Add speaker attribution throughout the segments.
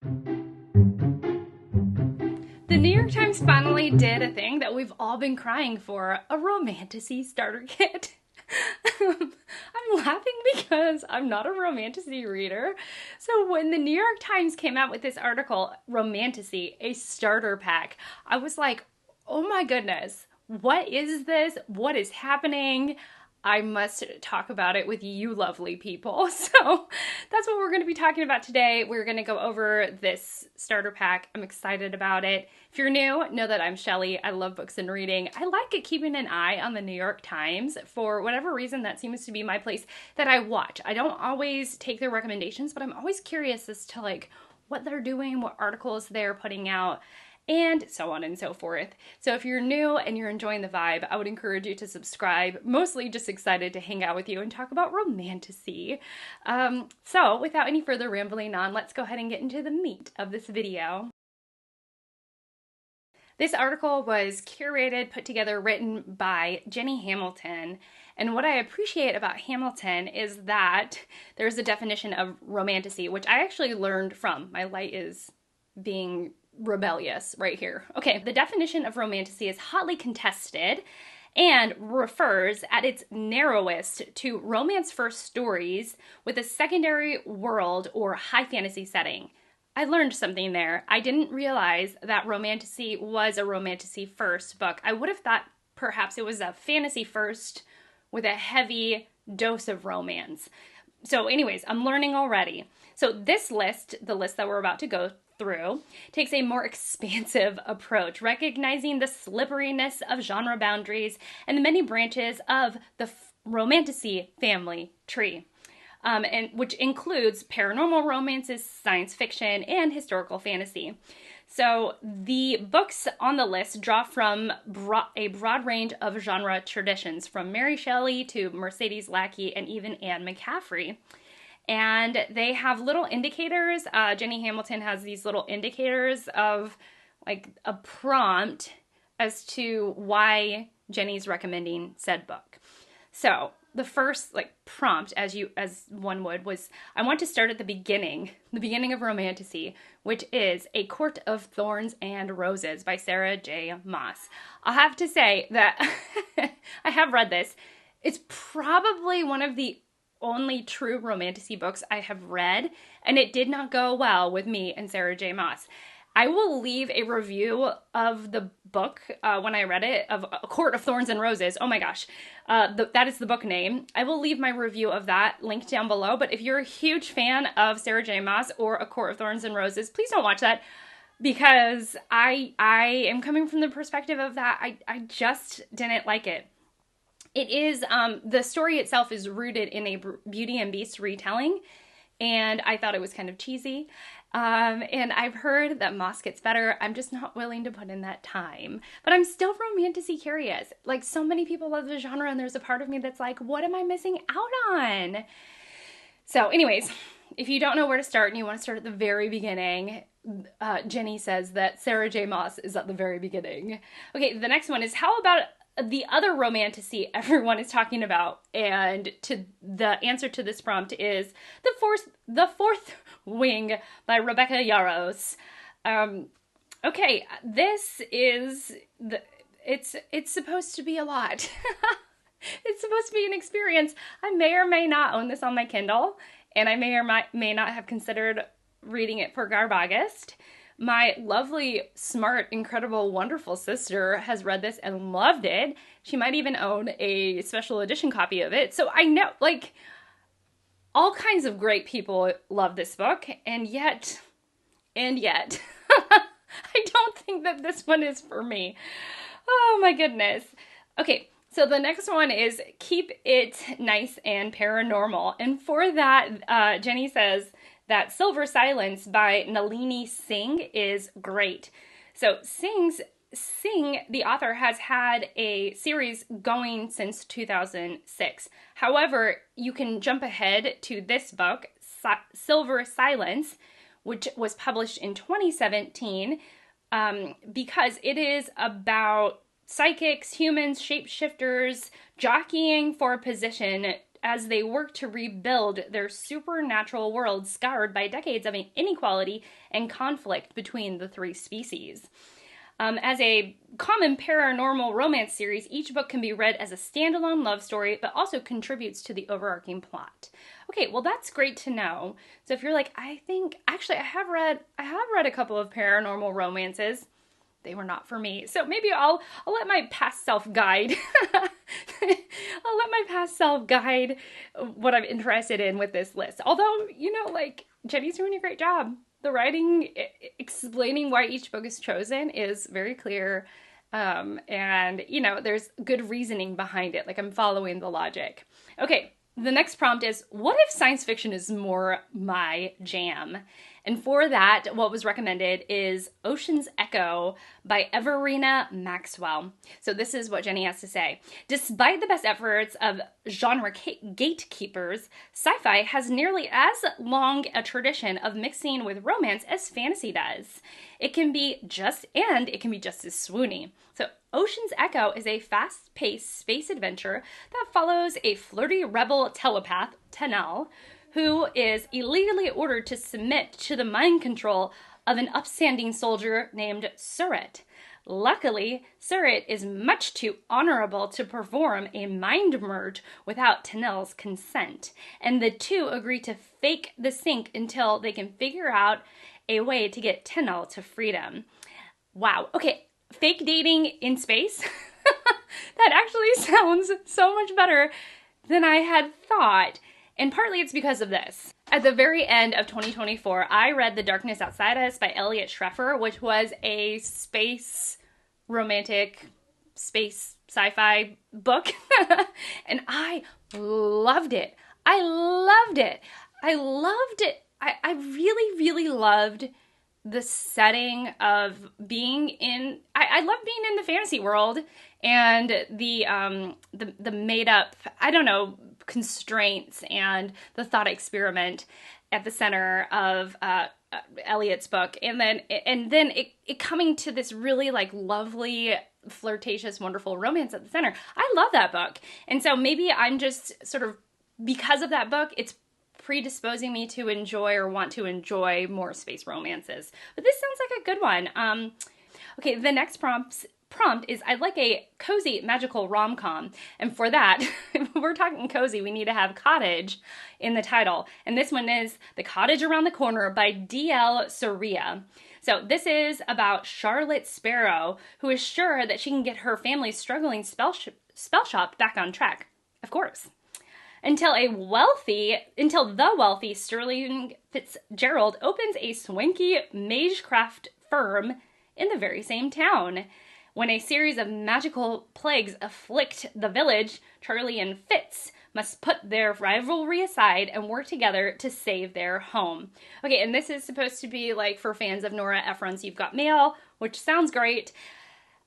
Speaker 1: The New York Times finally did a thing that we've all been crying for, a Romantasy starter kit. I'm laughing because I'm not a Romantasy reader. So when the New York Times came out with this article, Romantasy, a starter pack, I was like, oh my goodness, what is this? What is happening? I must talk about it with you lovely people. So that's what we're going to be talking about today. We're going to go over this starter pack. I'm excited about it. If you're new, know that I'm Shelly. I love books and reading. I like keeping an eye on the New York Times. For whatever reason, that seems to be my place that I watch. I don't always take their recommendations, but I'm always curious as to like what they're doing, what articles they're putting out, and so on and so forth. So if you're new and you're enjoying the vibe, I would encourage you to subscribe. Mostly just excited to hang out with you and talk about Romantasy. So without any further rambling on, let's go ahead and get into the meat of this video. This article was curated, put together, written by Jenny Hamilton. And what I appreciate about Hamilton is that there's a definition of Romantasy, which I actually learned from. My light is being rebellious right here. Okay, the definition of Romantasy is hotly contested and refers at its narrowest to romance first stories with a secondary world or high fantasy setting. I learned something there. I didn't realize that Romantasy was a Romantasy first book. I would have thought perhaps it was a fantasy first with a heavy dose of romance. So anyways, I'm learning already. So this list, the list that we're about to go through, takes a more expansive approach, recognizing the slipperiness of genre boundaries and the many branches of the Romantasy family tree. And which includes paranormal romances, science fiction, and historical fantasy. So the books on the list draw from a broad range of genre traditions, from Mary Shelley to Mercedes Lackey and even Anne McCaffrey. And they have little indicators. Jenny Hamilton has these little indicators of like a prompt as to why Jenny's recommending said book. So the first like prompt, as one would, was I want to start at the beginning of Romantasy, which is A Court of Thorns and Roses by Sarah J. Maas. I'll have to say that I have read this. It's probably one of the only true Romantasy books I have read, and it did not go well with me and Sarah J. Maas. I will leave a review of the book when I read it, of A Court of Thorns and Roses. Oh my gosh, that is the book name. I will leave my review of that linked down below, but if you're a huge fan of Sarah J. Maas or A Court of Thorns and Roses, please don't watch that, because I am coming from the perspective of that. I just didn't like it. It is, the story itself is rooted in a Beauty and Beast retelling, and I thought it was kind of cheesy. And I've heard that Maas gets better. I'm just not willing to put in that time. But I'm still Romantasy curious. Like, so many people love the genre, and there's a part of me that's like, what am I missing out on? So anyways, if you don't know where to start and you want to start at the very beginning, Jenny says that Sarah J. Maas is at the very beginning. Okay, the next one is, how about the other Romantasy everyone is talking about? And the answer to this prompt is The Fourth Wing by Rebecca Yarros. Okay, this is it's supposed to be a lot. It's supposed to be an experience. I may or may not own this on my Kindle, and I may or may not have considered reading it for Garbagist. My lovely, smart, incredible, wonderful sister has read this and loved it. She might even own a special edition copy of it. So I know, like, all kinds of great people love this book, and yet, I don't think that this one is for me. Oh my goodness. Okay, so the next one is Keep It Nice and Paranormal. And for that, Jenny says that Silver Silence by Nalini Singh is great. So Singh, the author, has had a series going since 2006. However, you can jump ahead to this book, Silver Silence, which was published in 2017, because it is about psychics, humans, shapeshifters, jockeying for position as they work to rebuild their supernatural world scarred by decades of inequality and conflict between the three species. As a common paranormal romance series, each book can be read as a standalone love story, but also contributes to the overarching plot. Okay, well that's great to know. So if you're like, I have read a couple of paranormal romances. They were not for me. So maybe I'll let my past self guide. I'll let my past self guide what I'm interested in with this list. Although, like, Jenny's doing a great job. The writing explaining why each book is chosen is very clear. And, there's good reasoning behind it. Like, I'm following the logic. Okay, the next prompt is, what if science fiction is more my jam? And for that, what was recommended is Ocean's Echo by Everina Maxwell. So this is what Jenny has to say. Despite the best efforts of genre gatekeepers, sci-fi has nearly as long a tradition of mixing with romance as fantasy does. It can be just as swoony. So Ocean's Echo is a fast-paced space adventure that follows a flirty rebel telepath, Tennelle, who is illegally ordered to submit to the mind control of an upstanding soldier named Surratt. Luckily, Surratt is much too honorable to perform a mind merge without Tennelle's consent, and the two agree to fake the sync until they can figure out a way to get Tennelle to freedom. Wow. Okay, fake dating in space? That actually sounds so much better than I had thought. And partly it's because of this. At the very end of 2024, I read The Darkness Outside Us by Elliot Schreffer, which was a space romantic, space sci-fi book. And I loved it. I really, really loved the setting of being in, I love being in the fantasy world and the made up, constraints and the thought experiment at the center of Eliot's book, and then it coming to this really like lovely, flirtatious, wonderful romance at the center. I love that book, and so maybe I'm just sort of, because of that book, it's predisposing me to enjoy or want to enjoy more space romances. But this sounds like a good one. Okay, the next prompt is, I'd like a cozy magical rom-com, and for that, if we're talking cozy, we need to have Cottage in the title, and this one is The Cottage Around the Corner by D.L. Soria. So this is about Charlotte Sparrow, who is sure that she can get her family's struggling spell shop back on track, of course, until the wealthy Sterling Fitzgerald opens a swanky magecraft firm in the very same town. When a series of magical plagues afflict the village, Charlie and Fitz must put their rivalry aside and work together to save their home. Okay, and this is supposed to be like for fans of Nora Ephron's You've Got Mail, which sounds great.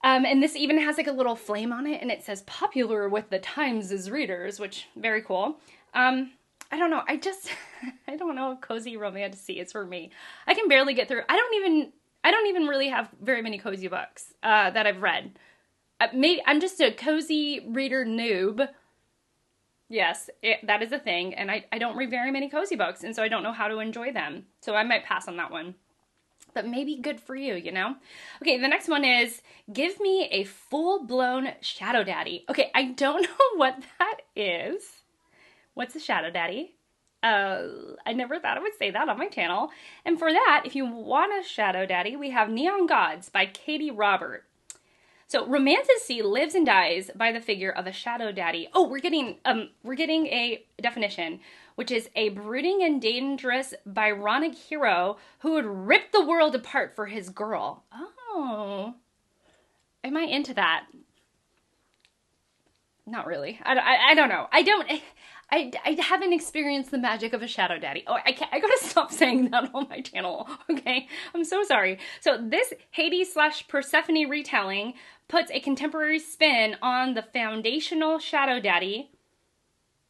Speaker 1: And this even has like a little flame on it, and it says popular with the Times' readers, which very cool. I don't know. I don't know if cozy romantasy is for me. I can barely get through. I don't even really have very many cozy books that I've read. Maybe I'm just a cozy reader noob. Yes, that is a thing, and I don't read very many cozy books, and so I don't know how to enjoy them. So I might pass on that one. But maybe good for you, you know? Okay, the next one is, give me a full-blown shadow daddy. Okay, I don't know what that is. What's a shadow daddy? I never thought I would say that on my channel. And for that, if you want a shadow daddy, we have Neon Gods by Katie Robert. So Romantasy lives and dies by the figure of a shadow daddy. Oh, we're getting a definition, which is a brooding and dangerous Byronic hero who would rip the world apart for his girl. Oh, am I into that? Not really. I don't know. I haven't experienced the magic of a shadow daddy. Oh, I gotta stop saying that on my channel, okay? I'm so sorry. So this Hades/Persephone retelling puts a contemporary spin on the foundational shadow daddy.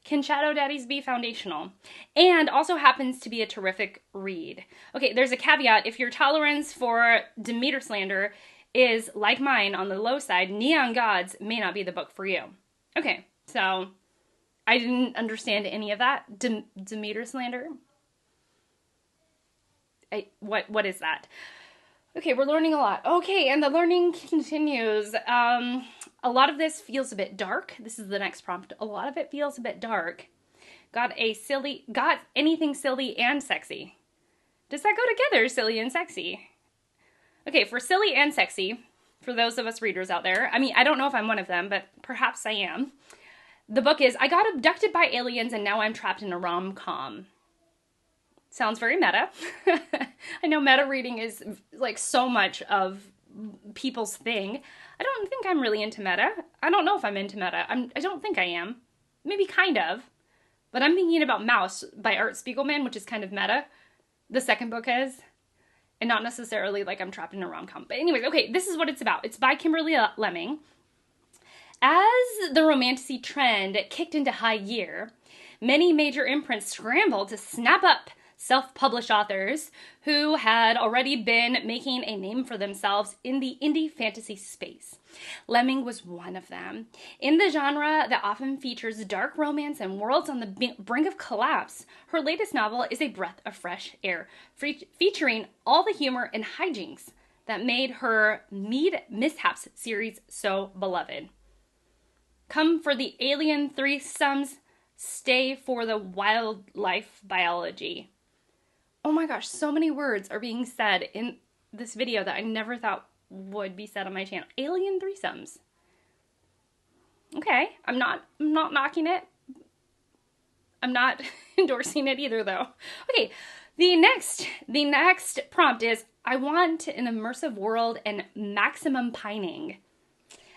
Speaker 1: Can shadow daddies be foundational? And also happens to be a terrific read. Okay, there's a caveat. If your tolerance for Demeter slander is, like mine, on the low side, Neon Gods may not be the book for you. Okay, so I didn't understand any of that. Demeter slander? What is that? Okay, we're learning a lot. Okay, and the learning continues. A lot of this feels a bit dark. This is the next prompt. A lot of it feels a bit dark. Got anything silly and sexy. Does that go together, silly and sexy? Okay, for silly and sexy, for those of us readers out there, I mean, I don't know if I'm one of them, but perhaps I am. The book is, I got abducted by aliens and now I'm trapped in a rom-com. Sounds very meta. I know meta reading is like so much of people's thing. I don't think I'm really into meta. I don't know if I'm into meta. I don't think I am. Maybe kind of. But I'm thinking about Mouse by Art Spiegelman, which is kind of meta. The second book is. And not necessarily like I'm trapped in a rom-com. But anyways, okay, this is what it's about. It's by Kimberly Lemming. As the Romantasy trend kicked into high gear, many major imprints scrambled to snap up self-published authors who had already been making a name for themselves in the indie fantasy space. Lemming was one of them. In the genre that often features dark romance and worlds on the brink of collapse, her latest novel is a breath of fresh air, featuring all the humor and hijinks that made her Mead Mishaps series so beloved. Come for the alien threesomes, stay for the wildlife biology. Oh my gosh, so many words are being said in this video that I never thought would be said on my channel. Alien threesomes. Okay, I'm not knocking it. I'm not endorsing it either though. Okay, the next prompt is, I want an immersive world and maximum pining.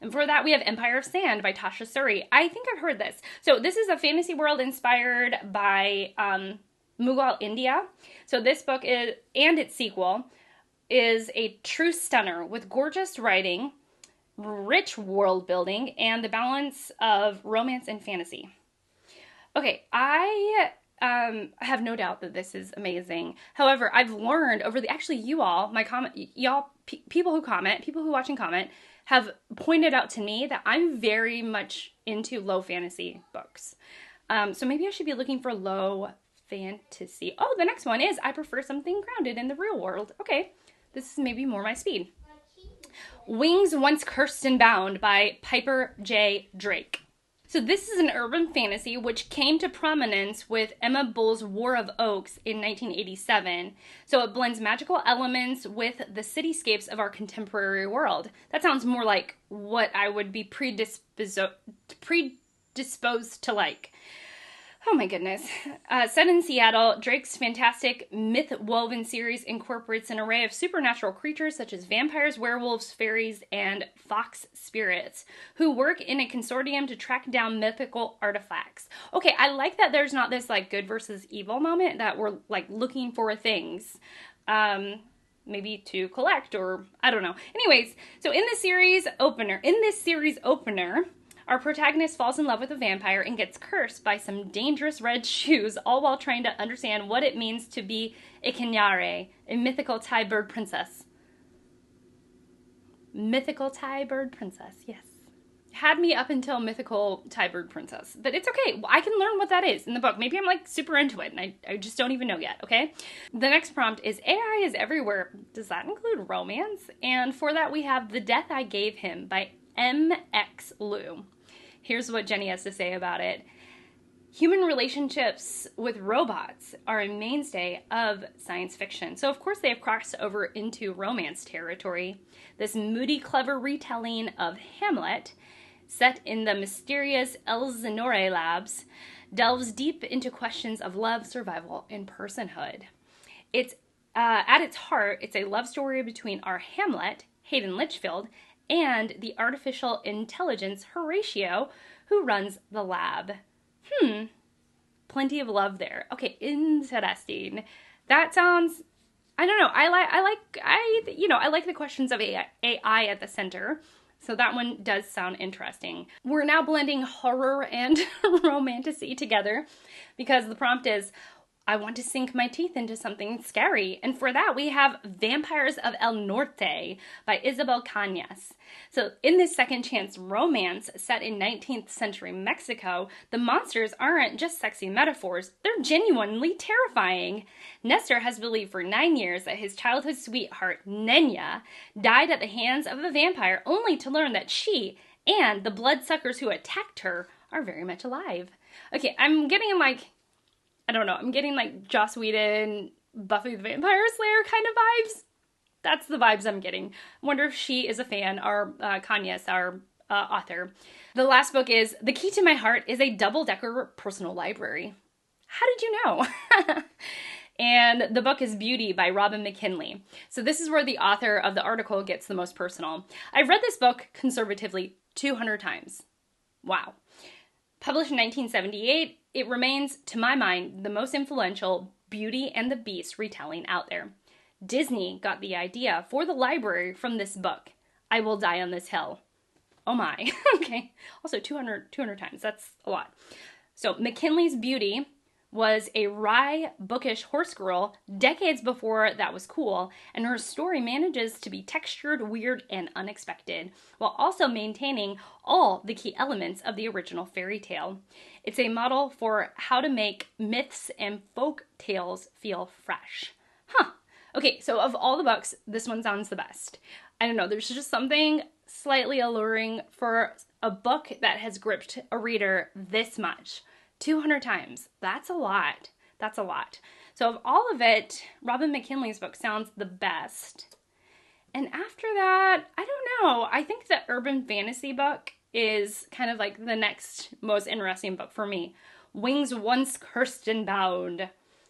Speaker 1: And for that, we have Empire of Sand by Tasha Suri. I think I've heard this. So this is a fantasy world inspired by Mughal India. So this book is, and its sequel, is a true stunner with gorgeous writing, rich world building, and the balance of romance and fantasy. Okay, I have no doubt that this is amazing. However, I've learned over people who watch and comment, have pointed out to me that I'm very much into low fantasy books. So maybe I should be looking for low fantasy. Oh, the next one is, I prefer something grounded in the real world. Okay, this is maybe more my speed. Wings Once Cursed and Bound by Piper J. Drake. So this is an urban fantasy which came to prominence with Emma Bull's War of Oaks in 1987. So it blends magical elements with the cityscapes of our contemporary world. That sounds more like what I would be predisposed to like. Oh my goodness. Set in Seattle, Drake's fantastic myth-woven series incorporates an array of supernatural creatures such as vampires, werewolves, fairies, and fox spirits who work in a consortium to track down mythical artifacts. Okay, I like that there's not this like good versus evil moment, that we're like looking for things. Maybe to collect, or I don't know. Anyways, so in this series opener, our protagonist falls in love with a vampire and gets cursed by some dangerous red shoes, all while trying to understand what it means to be a Kenyare, a mythical Thai bird princess. Mythical Thai bird princess, yes. Had me up until mythical Thai bird princess. But it's okay. I can learn what that is in the book. Maybe I'm like super into it and I just don't even know yet, okay? The next prompt is, AI is everywhere. Does that include romance? And for that we have The Death I Gave Him by M.X. Liu. Here's what Jenny has to say about it. Human relationships with robots are a mainstay of science fiction. So of course they have crossed over into romance territory. This moody, clever retelling of Hamlet, set in the mysterious Elsinore labs, delves deep into questions of love, survival, and personhood. It's at its heart, it's a love story between our Hamlet, Hayden Litchfield, and the artificial intelligence Horatio, who runs the lab. Plenty of love there. Okay, interesting. That sounds, I don't know. I like the questions of AI at the center. So that one does sound interesting. We're now blending horror and romantasy together because the prompt is, I want to sink my teeth into something scary. And for that, we have Vampires of El Norte by Isabel Cañas. So in this second chance romance set in 19th century Mexico, the monsters aren't just sexy metaphors, they're genuinely terrifying. Nestor has believed for 9 years that his childhood sweetheart, Nenya, died at the hands of a vampire, only to learn that she and the bloodsuckers who attacked her are very much alive. Okay, I'm getting like, I don't know, I'm getting like Joss Whedon, Buffy the Vampire Slayer kind of vibes. That's the vibes I'm getting. I wonder if she is a fan, our Cañas, our author. The last book is The Key to My Heart is a double-decker personal library. How did you know? And the book is Beauty by Robin McKinley. So this is where the author of the article gets the most personal. I've read this book conservatively 200 times. Wow. Published in 1978, it remains, to my mind, the most influential Beauty and the Beast retelling out there. Disney got the idea for the library from this book. I Will Die on This Hill. Oh my. Okay. Also 200 times. That's a lot. So McKinley's Beauty was a wry, bookish horse girl decades before that was cool, and her story manages to be textured, weird, and unexpected, while also maintaining all the key elements of the original fairy tale. It's a model for how to make myths and folk tales feel fresh. Huh. Okay, so of all the books, this one sounds the best. I don't know, there's just something slightly alluring for a book that has gripped a reader this much. 200 times. That's a lot. That's a lot. So of all of it, Robin McKinley's book sounds the best. And after that, I don't know. I think the urban fantasy book is kind of like the next most interesting book for me. Wings Once Cursed and Bound.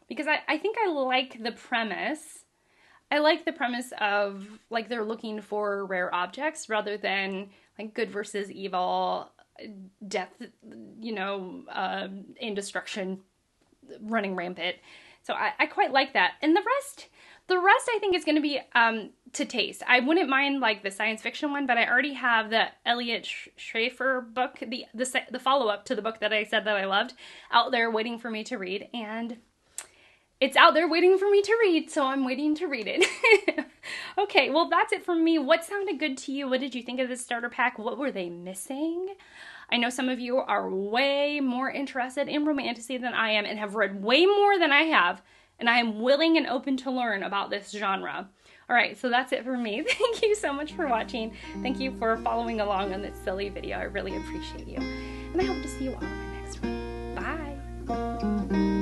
Speaker 1: Because I think I like the premise. I like the premise of like they're looking for rare objects rather than like good versus evil, death, and destruction running rampant. So I quite like that. And the rest I think is going to be to taste. I wouldn't mind like the science fiction one, but I already have the Elliot Schaefer book, the follow-up to the book that I said that I loved, out there waiting for me to read, and it's out there waiting for me to read, so I'm waiting to read it. Okay, well, that's it from me. What sounded good to you? What did you think of this starter pack? What were they missing? I know some of you are way more interested in Romantasy than I am and have read way more than I have, and I am willing and open to learn about this genre. All right, so that's it for me. Thank you so much for watching. Thank you for following along on this silly video. I really appreciate you. And I hope to see you all in my next one. Bye!